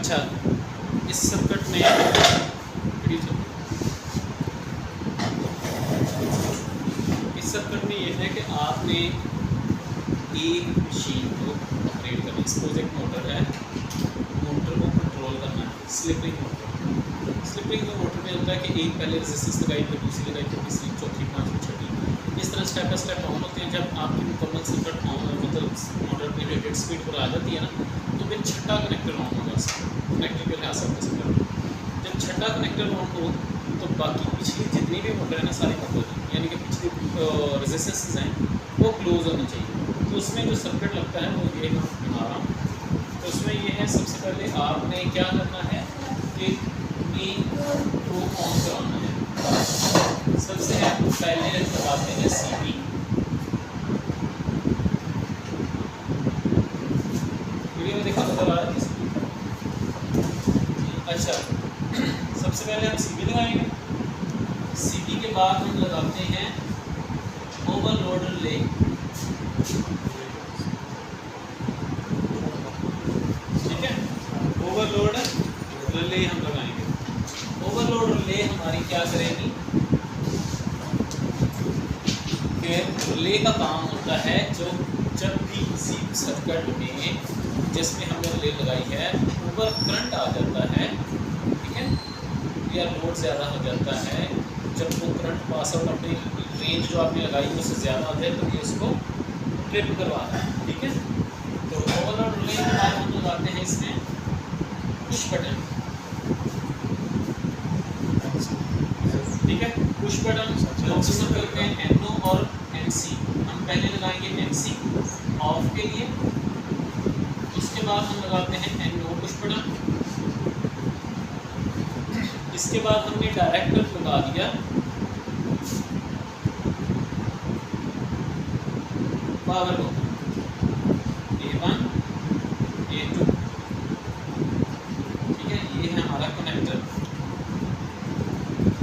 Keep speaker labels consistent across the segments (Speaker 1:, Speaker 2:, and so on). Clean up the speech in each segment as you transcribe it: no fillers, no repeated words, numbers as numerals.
Speaker 1: अच्छा, इस सर्किट में ये है कि आपने एक मशीन को ऑपरेट करना है। सपोज एक मोटर है, मोटर को कंट्रोल करना है, स्लिपिंग मोटर। स्लिपिंग मोटर में होता है कि एक पहले रेजिस्टेंस लगाई, फिर दूसरी लगाई, फिर तीसरी, चौथी, पाँचवीं, छठी, इस तरह स्टेप बाय स्टेप ऑन होते हैं। जब आपकी मुकम्मल सर्किट ऑन मतलब मोटर की रेटेड स्पीड पर आ जाती है ना, तो फिर छठा कनेक्टर ऑन होगा। कनेक्टर के लिहाज से जब छठा कनेक्टर ऑन हो तो बाकी पिछली जितनी भी मोटर है ना सारी बंद हो जाएंगी, यानी कि पिछली रेजिस्टेंसेस हैं वो क्लोज होनी चाहिए। तो उसमें जो सर्किट लगता है वो ये हम बना रहा हूँ। तो उसमें ये है, सबसे पहले आपने क्या करना है कि मेन को ऑन कराना है। सबसे पहले लगाते हैं सीपी। वीडियो में देखा नजर आ रहा है? अच्छा, सबसे पहले हम सीपी लगाएंगे। सीपी के बाद हम लगाते हैं ओवरलोड रिले। ठीक है, ओवरलोड रिले हम लगाएंगे। ओवरलोड रिले हमारी क्या करेगी कि रिले का काम होता है जो जब भी किसी सर्किट में जिसमें हमने रिले लगाई है ओवर करंट आ जाता है, ठीक है, या लोड ज़्यादा हो जाता है, जब वो करंट पास आउट अपनी रेंज जो आपने लगाई उससे ज़्यादा हो जाए तो ये उसको ट्रिप करवाना है। ठीक है, तो ओवरलोड रिले के बाद हम लगाते हैं इसमें पुश बटन। ठीक है, पुश बटन ऑप्शन करते हैं NO और NC। हम पहले लगाएंगे NC ऑफ के लिए, उसके बाद हम लगाते हैं NO पुश बटन। इसके बाद हमने डायरेक्टर लगा दिया पावर को A1 A2। ठीक है, ये है हमारा कनेक्टर।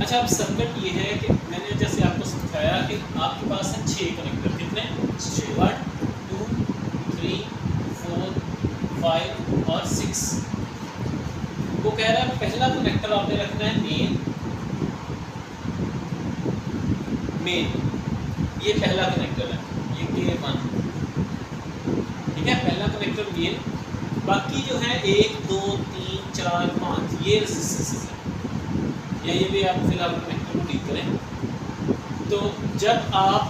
Speaker 1: अच्छा, अब सर्किट ये है कि मैंने जैसे आपको सिखाया कि आपके पास है 6 कनेक्टर। कितने? 1 2 3 4 5 और 6। वो कह रहा है पहला कनेक्टर आपने रखना है मेन। ये पहला कनेक्टर है, ये K1। ठीक है, पहला कनेक्टर मेन। बाकी जो है 1 2 3 4 5 ये रेजिस्टेंसेस है, या ये भी आप फिलहाल कनेक्टर को ठीक करें। तो जब आप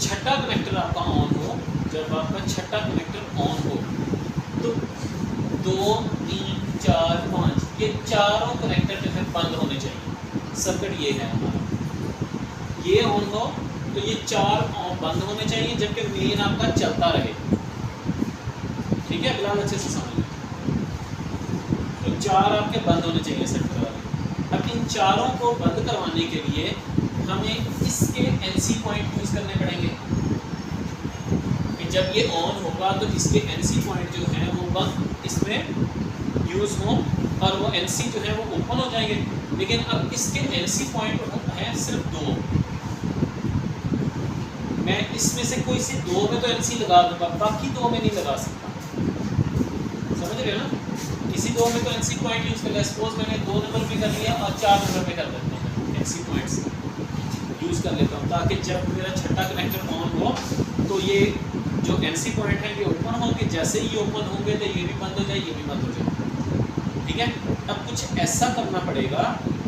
Speaker 1: छठा कनेक्टर आपका ऑन हो, जब आपका छठा कनेक्टर ऑन हो तो 2 3 4 5 ये चारों कनेक्टर जो है बंद होने चाहिए। सर्किट ये है हमारा, ये ऑन हो तो ये 4 बंद होने चाहिए, जबकि मेन आपका चलता रहे। ठीक है, बिल्कुल अच्छे से समझ लें। तो 4 आपके बंद होने चाहिए सर्किट वाले। अब इन चारों को बंद करवाने के लिए हमें इसके NC पॉइंट यूज़ करने पड़ेंगे। जब ये ऑन होगा तो इसके NC पॉइंट जो है वो बंद इसमें यूज़ हो और वो NC जो है वो ओपन हो जाएंगे। लेकिन अब इसके NC पॉइंट हैं सिर्फ 2। मैं इसमें से कोई से 2 में तो NC लगा दूंगा, बाकी 2 में नहीं लगा सकता। समझ रहे हो ना? किसी 2 में तो NC पॉइंट यूज़ कर लिया। सपोज मैंने 2 नंबर पे कर लिया और 4 नंबर पे कर देता हूँ, NC पॉइंट्स यूज़ कर लेता हूँ, ताकि जब मेरा छठा कनेक्टर ऑन हो तो ये जो NC पॉइंट है ये ओपन होंगे। जैसे ही ओपन होंगे तो ये भी बंद हो जाए, ये भी बंद हो जाए। ठीक है, अब कुछ ऐसा करना पड़ेगा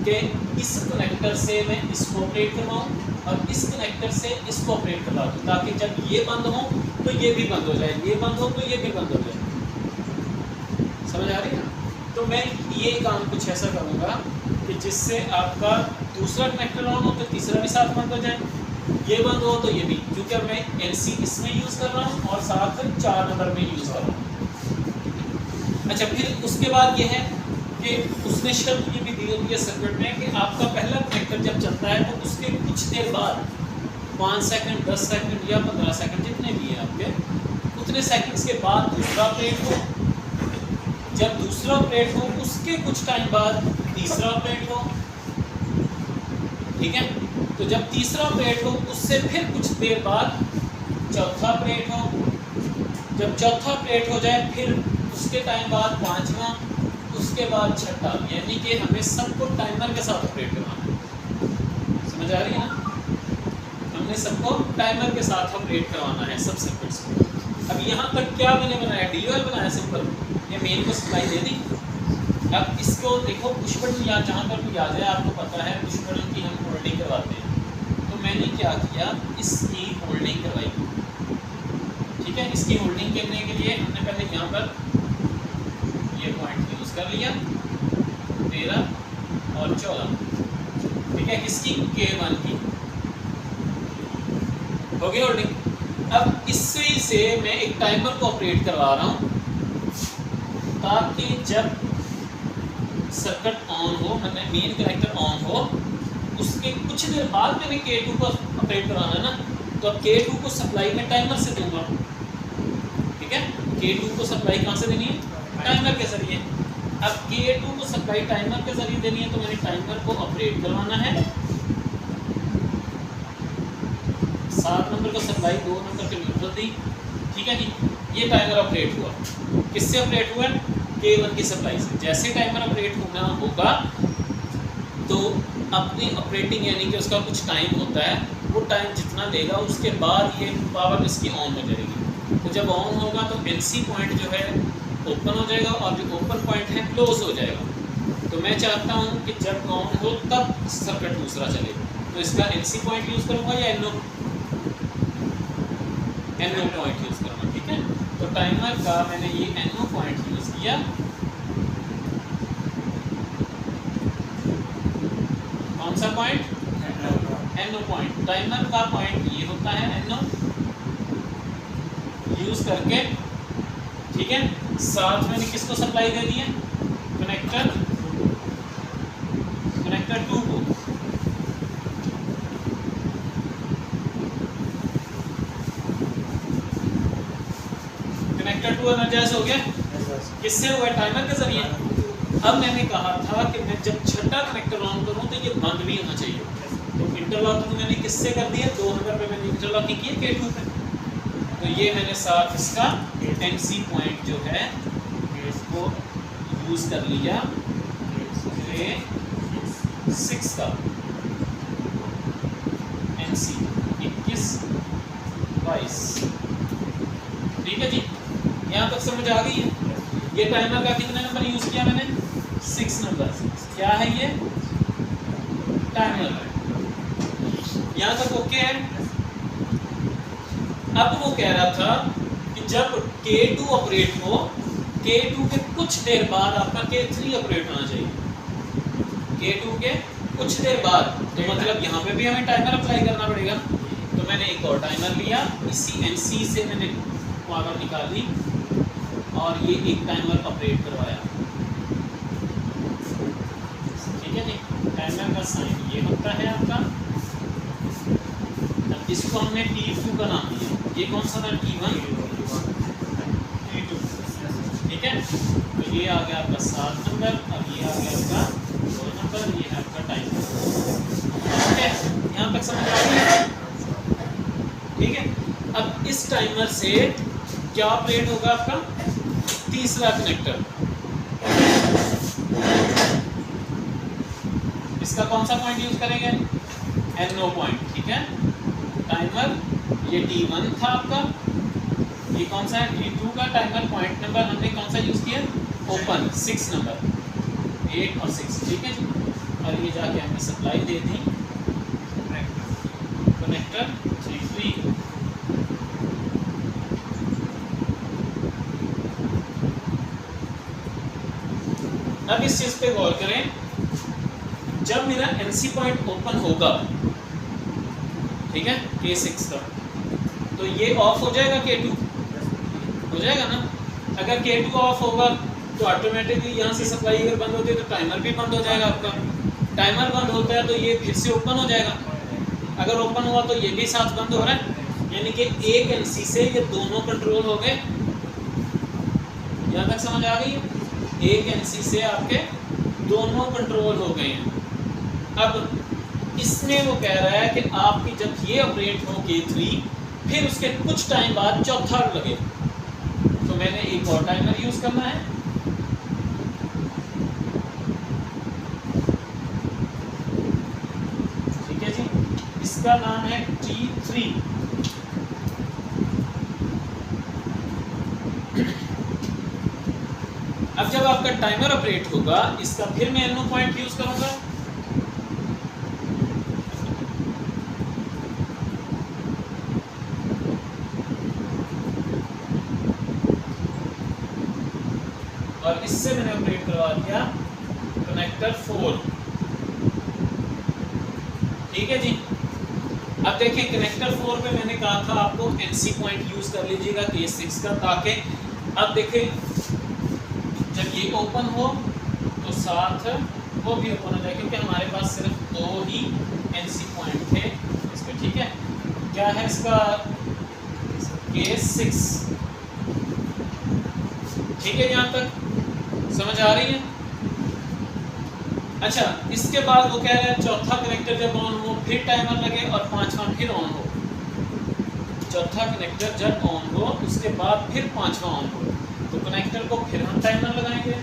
Speaker 1: कि इस कनेक्टर से मैं इसको ऑपरेट करवाऊँ और इस कनेक्टर से इसको ऑपरेट करवा दूँ, ताकि जब ये बंद हो तो ये भी बंद हो जाए, ये बंद हो तो ये भी बंद हो जाए। समझ आ रही है? तो मैं ये काम कुछ ऐसा करूँगा कि जिससे आपका दूसरा कनेक्टर ऑन हो तो तीसरा भी साथ बंद हो जाए, ये बंद हो तो ये भी, क्योंकि अब मैं NC इसमें यूज़ कर रहा हूँ और साथ 4 नंबर में यूज़ कर रहा हूँ। अच्छा, फिर उसके बाद ये है कि उसने शर्त ये भी दी होती है सर्किट में कि आपका पहला कनेक्टर जब चलता है तो उसके कुछ देर बाद 5 सेकंड 10 सेकंड या 15 सेकंड जितने भी हैं आपके, उतने सेकंड्स के बाद दूसरा ऑपरेट हो। जब दूसरा ऑपरेट हो उसके कुछ टाइम बाद तीसरा ऑपरेट हो। ठीक है, तो जब तीसरा ऑपरेट हो उससे फिर कुछ देर बाद चौथा ऑपरेट हो। जब चौथा ऑपरेट हो जाए फिर उसके टाइम बाद पांचवा, उसके बाद छठा, यानी कि हमें सबको टाइमर के साथ ऑपरेट करवाना है। समझ आ रही है ना? हमने सबको टाइमर के साथ ऑपरेट करवाना है सब सर्किट्स को। अब यहाँ तक क्या मैंने बनाया, DOL बनाया सिंपल, ये मेन को सप्लाई दे दी। अब इसको देखो पुश बटन, या जहाँ पर भी आ जाए आपको पता है पुश बटन की हम होल्डिंग करवाते हैं। तो मैंने क्या किया, इसकी होल्डिंग करवाई। ठीक है, इसकी होल्डिंग करने के लिए हमने पहले यहाँ पर ये पॉइंट यूज़ कर लिया 13 और 14। ठीक है, किसकी, K1 की हो गई होल्डिंग। अब इससे से मैं एक टाइमर को ऑपरेट करवा रहा हूँ ताकि जब सर्किट ऑन हो, मतलब मेन कनेक्टर ऑन हो, उसके कुछ देर बाद मैंने K2 को ऑपरेट करवाना है ना, तो अब K2 को सप्लाई मैं टाइमर से दूंगा। ठीक है, K2 को सप्लाई कहाँ से देनी है, टाइमर के जरिए। अब K2 को सप्लाई टाइमर के जरिए देनी है, तो मैंने टाइमर को ऑपरेट करवाना है। 7 नंबर को सप्लाई, 2 नंबर पे न्यूट्रल दी। ठीक है जी, ये टाइमर ऑपरेट हुआ। किससे ऑपरेट हुआ, K1 की सप्लाई से। जैसे टाइमर ऑपरेट होना होगा तो अपनी ऑपरेटिंग, यानी कि उसका कुछ टाइम होता है, वो टाइम जितना लेगा उसके बाद ये पावर इसकी ऑन हो जाएगी। तो जब ऑन होगा तो NC पॉइंट जो है ओपन हो जाएगा और जो ओपन पॉइंट है क्लोज हो जाएगा। तो मैं चाहता हूँ कि जब ऑन हो तब सर्किट दूसरा चले, तो इसका NC पॉइंट यूज़ करूँगा या NO पॉइंट यूज़ करूँगा। ठीक है, तो टाइमर का मैंने ये NO पॉइंट यूज़ किया। कौन सा पॉइंट, NO पॉइंट। टाइमर का पॉइंट ये होता है NO यूज़ करके। ठीक है, साथ मैंने किसको सप्लाई दे दी है, कनेक्टर 2 को। कनेक्टर 2 एनर्जाइज हो गया, किससे हुआ, टाइमर के जरिए। अब मैंने कहा था कि मैं जब छठा कनेक्टर ऑन करूं तो ये बंद भी होना चाहिए। तो इंटरलॉकिंग मैंने किससे कर दिया, 2 नंबर पे मैंने इंटरलॉकिंग की है K2 पे। तो ये मैंने साथ इसका NC पॉइंट जो है इसको यूज़ कर लिया K6 का NC 21 22। ठीक है जी, यहाँ तक समझ आ गई है। ये टाइमर का कितने नंबर यूज़ किया मैंने, 6 नंबर। क्या है ये, टाइमर। यहाँ तक ओके है। अब वो कह रहा था कि जब K2 ऑपरेट हो, K2 के कुछ देर बाद आपका K3 ऑपरेट होना चाहिए। K2 के कुछ देर बाद, तो मतलब यहाँ पे भी हमें टाइमर अप्लाई करना पड़ेगा। तो मैंने एक और टाइमर लिया, इसी NC से मैंने पावर निकाली और ये एक टाइमर ऑपरेट करवाया। ठीक है जी, टाइमर का साइन ये होता है आपका। अब इसको हमने T2 का नाम दिया। ये कौन सा था, T1 T2। ठीक है, तो ये आ गया आपका 7 नंबर, और ये आ गया आपका 2 नंबर, ये है आपका टाइमर। ठीक है, यहाँ तक समझ आ गई। ठीक है, अब इस टाइमर से क्या ऑपरेट होगा आपका, तीसरा कनेक्टर। इसका कौन सा पॉइंट यूज करेंगे, NO पॉइंट। ठीक है, टाइमर ये T1 था आपका, ये कौन सा है, T2 का। टाइमर पॉइंट नंबर हमने कौन सा यूज किया, ओपन 6 नंबर, 8 और 6। ठीक है जी, और ये जाके हमने सप्लाई दे दी कनेक्टर 3। अब इस चीज पे गौर करें, जब मेरा NC पॉइंट ओपन होगा, ठीक है, K6 का, तो ये ऑफ हो जाएगा, K2 हो जाएगा ना। अगर K2 ऑफ होगा तो ऑटोमेटिकली यहाँ से सप्लाई अगर बंद होती है तो टाइमर भी बंद हो जाएगा आपका। टाइमर बंद होता है तो ये फिर से ओपन हो जाएगा। अगर ओपन हुआ तो ये भी साथ बंद हो रहा है, यानी कि एक NC से ये दोनों कंट्रोल हो गए। यहाँ तक समझ आ गई, एक NC से आपके दोनों कंट्रोल हो गए हैं। अब इसमें वो कह रहा है कि आपकी जब ये ऑपरेट हो K3, फिर उसके कुछ टाइम बाद चौथा लगे। तो तो मैंने एक और टाइमर यूज करना है। ठीक है जी, इसका नाम है T3। अब जब आपका टाइमर ऑपरेट होगा, इसका फिर मैं NO पॉइंट यूज करूंगा। और इससे मैंने ऑपरेट करवा दिया कनेक्टर 4। ठीक है जी। अब देखिए कनेक्टर 4 पे मैंने कहा था आपको NC पॉइंट यूज कर लीजिएगा K6 का, ताकि अब देखिए जब ये ओपन हो तो साथ वो भी ओपन हो जाए, क्योंकि हमारे पास सिर्फ 2 ही NC पॉइंट थे इस पे। ठीक है, क्या है इसका K6। ठीक है, यहाँ तक समझ आ रही है। अच्छा, इसके बाद वो कह रहा है चौथा कनेक्टर जब ऑन हो फिर टाइमर लगे और पांचवा फिर ऑन हो। चौथा कनेक्टर जब ऑन हो उसके बाद फिर पांचवा ऑन हो, तो कनेक्टर को फिर हम टाइमर लगाएंगे।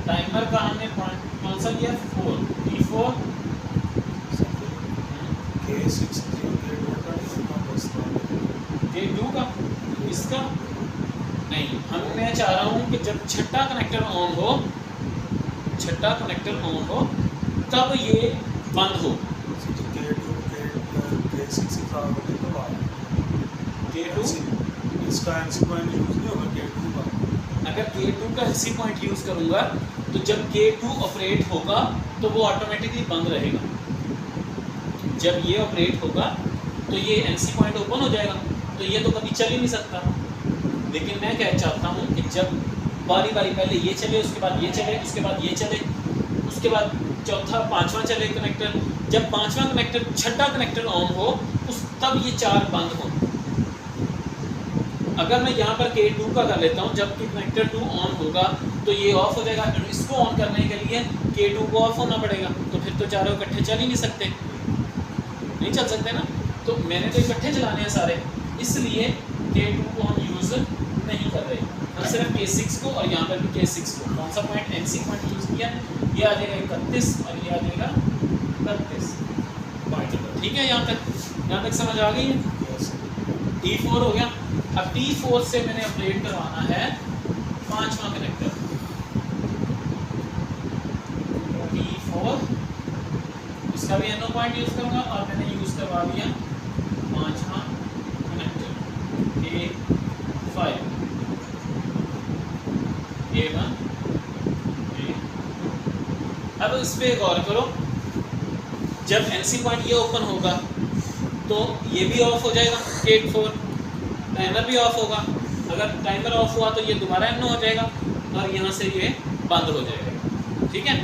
Speaker 1: टाइमर का हमने कौन सा लिया? 4 T4
Speaker 2: K6
Speaker 1: K2 का। इसका नहीं, मैं चाह रहा हूँ कि जब छठा कनेक्टर ऑन हो, छठा कनेक्टर ऑन हो तब ये बंद हो। K2
Speaker 2: इसका NC पॉइंट यूज नहीं होगा K2 का।
Speaker 1: अगर K2 का NC पॉइंट यूज करूंगा तो जब K2 ऑपरेट होगा तो वो ऑटोमेटिकली बंद रहेगा। जब ये ऑपरेट होगा तो ये NC पॉइंट ओपन हो जाएगा, तो ये तो कभी चल ही नहीं सकता। लेकिन मैं क्या चाहता हूँ कि जब बारी बारी पहले ये चले, उसके बाद ये चले, उसके बाद ये चले, उसके बाद चौथा पांचवा चले कनेक्टर। जब पांचवा कनेक्टर छठा कनेक्टर ऑन हो उस तब ये चार बंद हो। अगर मैं यहाँ पर K2 का कर लेता हूँ, जब कनेक्टर 2 ऑन होगा तो ये ऑफ हो जाएगा। इसको ऑन करने के लिए K2 को ऑफ होना पड़ेगा, तो फिर तो चारों इकट्ठे चल ही नहीं सकते, नहीं चल सकते ना। तो मैंने तो इकट्ठे चलाने हैं सारे, इसलिए K2 को हम यूज नहीं कर रहे, हम सिर्फ K6 को और यहाँ पर भी K6 को कौन सा पॉइंट NC पॉइंट यूज किया। ये आ जाएगा 31 और ये आ जाएगा 32 पॉइंट। ठीक है, यहाँ तक समझ आ गई है। T4 हो गया। अब T4 से मैंने अपडेट करवाना है पांचवा कनेक्टर T4। इसका भी NO पॉइंट यूज करूंगा और मैंने यूज करवा दिया पांचवा कनेक्टर A5 A1 A2। अब इस पे गौर करो, जब NC पॉइंट ये ओपन होगा तो ये भी ऑफ हो जाएगा K4, टाइमर भी ऑफ होगा। अगर टाइमर ऑफ हुआ तो ये दोबारा NO हो जाएगा और यहाँ से ये बंद हो जाएगा। ठीक है,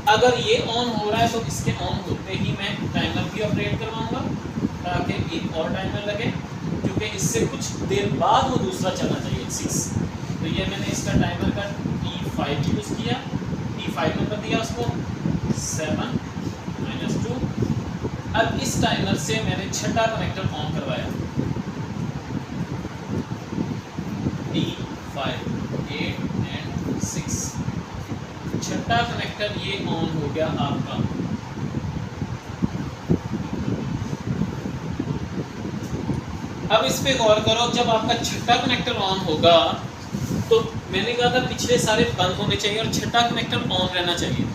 Speaker 1: अगर ये ऑन हो रहा है तो इसके ऑन होते ही मैं टाइमर भी ऑपरेट करवाऊंगा ताकि एक और टाइमर लगे, क्योंकि इससे कुछ देर बाद वो दूसरा चलना चाहिए 6। तो ये मैंने इसका टाइमर का T5 यूज़ किया, T5 नंबर दिया उसको 7 - 2। अब इस टाइमर से मैंने छठा कनेक्टर ऑन करवाया T5 8 and 6। छठा कनेक्टर ये ऑन हो गया आपका। अब इस पे गौर करो, जब आपका छठा कनेक्टर ऑन होगा तो मैंने कहा था पिछले सारे बंद होने चाहिए और छठा कनेक्टर ऑन रहना चाहिए,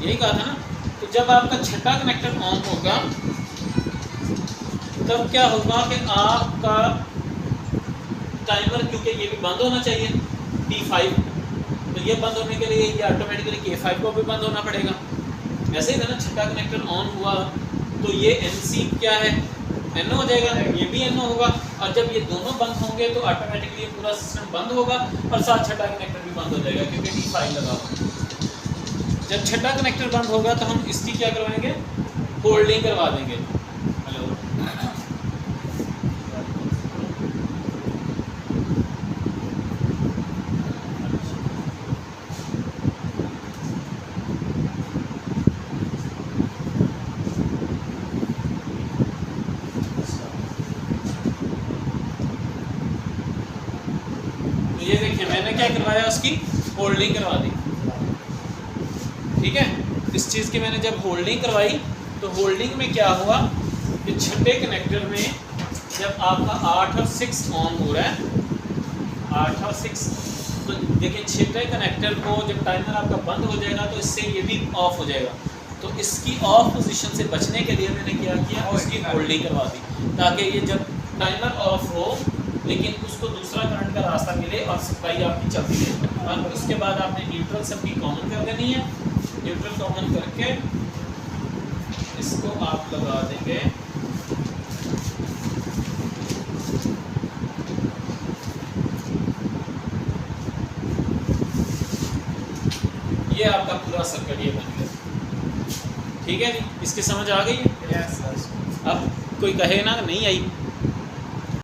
Speaker 1: यही कहा था ना। तो जब आपका छठा कनेक्टर ऑन होगा तब क्या होगा कि आपका टाइमर, क्योंकि ये भी बंद होना चाहिए T5, तो ये बंद होने के लिए ये ऑटोमेटिकली K5 को भी बंद होना पड़ेगा। ऐसे ही था ना, छठा कनेक्टर ऑन हुआ तो ये NC क्या है NO हो जाएगा, ये भी NO होगा, और जब ये दोनों बंद होंगे तो ऑटोमेटिकली ये पूरा सिस्टम बंद होगा और साथ छठा कनेक्टर भी बंद हो जाएगा क्योंकि T5 लगा हुआ। जब छठा कनेक्टर बंद होगा तो हम इसकी क्या करवाएंगे, होल्डिंग करवा देंगे। हेलो, ये देखिए मैंने क्या करवाया, उसकी होल्डिंग करवा दी। ठीक है, इस चीज़ की मैंने जब होल्डिंग करवाई तो होल्डिंग में क्या हुआ कि छठे कनेक्टर में जब आपका 8 और 6 ऑन हो रहा है, 8 और 6, तो देखिए छठे कनेक्टर को जब टाइमर आपका बंद हो जाएगा तो इससे ये भी ऑफ हो जाएगा। तो इसकी ऑफ पोजीशन से बचने के लिए मैंने क्या किया, उसकी होल्डिंग करवा दी, ताकि ये जब टाइमर ऑफ हो लेकिन उसको दूसरा करंट का रास्ता मिले और सप्लाई आपकी चलती रहे। और उसके बाद आपने न्यूट्रल सबकी कॉमन कर देनी है। न्यूट्रल कॉमन करके इसको आप लगा देंगे ये आपका पूरा सर्किट ये बन गया। ठीक है जी, इसकी समझ आ गई है?
Speaker 2: यस।
Speaker 1: अब कोई कहे ना नहीं आई,